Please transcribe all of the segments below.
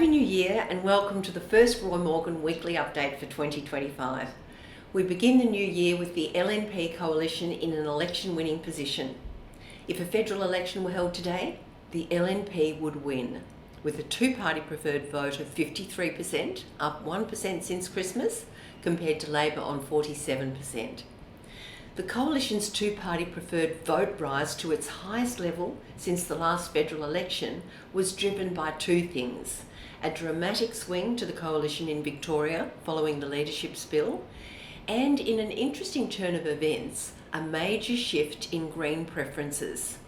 Happy New Year and welcome to the first Roy Morgan weekly update for 2025. We begin the new year with the LNP coalition in an election-winning position. If a federal election were held today, the LNP would win, with a two-party preferred vote of 53%, up 1% since Christmas, compared to Labor on 47%. The coalition's two-party preferred vote rise to its highest level since the last federal election was driven by two things: a dramatic swing to the coalition in Victoria following the leadership spill, and in an interesting turn of events, a major shift in Green preferences.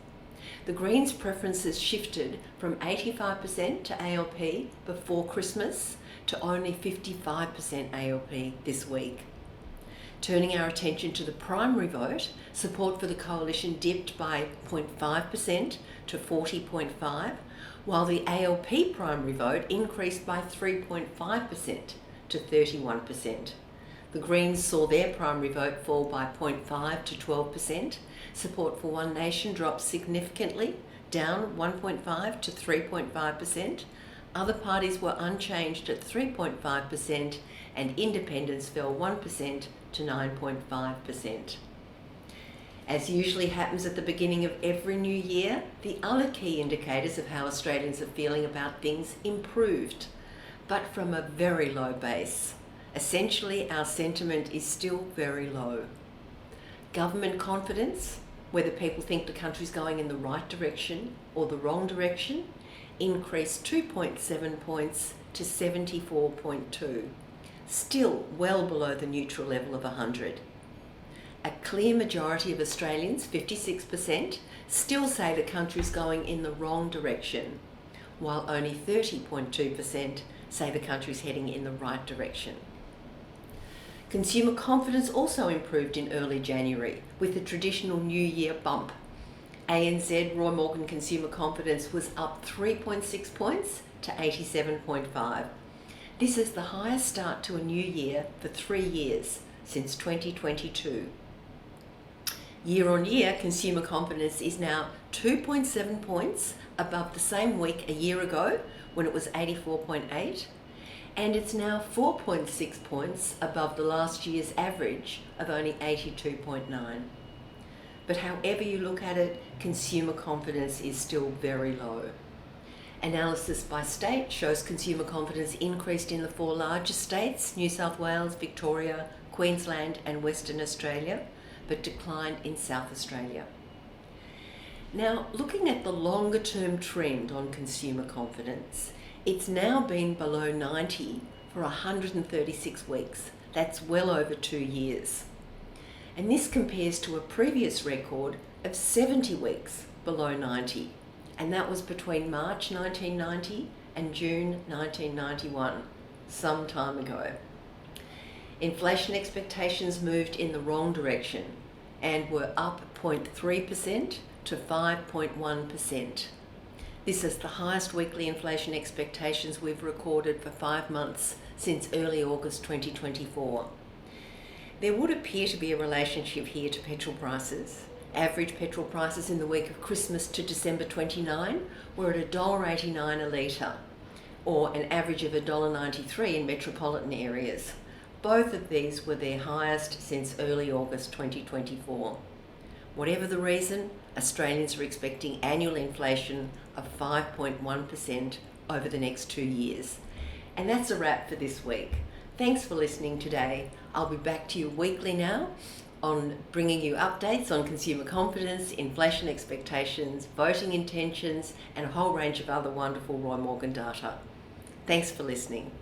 The Greens' preferences shifted from 85% to ALP before Christmas to only 55% ALP this week. Turning our attention to the primary vote, support for the coalition dipped by 0.5% to 40.5%, while the ALP primary vote increased by 3.5% to 31%. The Greens saw their primary vote fall by 0.5% to 12%. Support for One Nation dropped significantly, down 1.5% to 3.5%. Other parties were unchanged at 3.5%, and independents fell 1% to 9.5%. As usually happens at the beginning of every new year, the other key indicators of how Australians are feeling about things improved, but from a very low base. Essentially, our sentiment is still very low. Government confidence, whether people think the country's going in the right direction or the wrong direction, increased 2.7 points to 74.2, still well below the neutral level of 100. A clear majority of Australians, 56%, still say the country's going in the wrong direction, while only 30.2% say the country's heading in the right direction. Consumer confidence also improved in early January with the traditional New Year bump. ANZ Roy Morgan consumer confidence was up 3.6 points to 87.5. This is the highest start to a new year for 3 years, since 2022. Year on year, consumer confidence is now 2.7 points above the same week a year ago when it was 84.8, and it's now 4.6 points above the last year's average of only 82.9. But however you look at it, consumer confidence is still very low. Analysis by state shows consumer confidence increased in the 4 largest states, New South Wales, Victoria, Queensland and Western Australia, but declined in South Australia. Now, looking at the longer term trend on consumer confidence, it's now been below 90 for 136 weeks. That's well over 2 years. And this compares to a previous record of 70 weeks below 90, and that was between March 1990 and June 1991, some time ago. Inflation expectations moved in the wrong direction and were up 0.3% to 5.1%. This is the highest weekly inflation expectations we've recorded for 5 months since early August 2024. There would appear to be a relationship here to petrol prices. Average petrol prices in the week of Christmas to December 29 were at $1.89 a litre, or an average of $1.93 in metropolitan areas. Both of these were their highest since early August 2024. Whatever the reason, Australians are expecting annual inflation of 5.1% over the next 2 years. And that's a wrap for this week. Thanks for listening today. I'll be back to you weekly now on bringing you updates on consumer confidence, inflation expectations, voting intentions, and a whole range of other wonderful Roy Morgan data. Thanks for listening.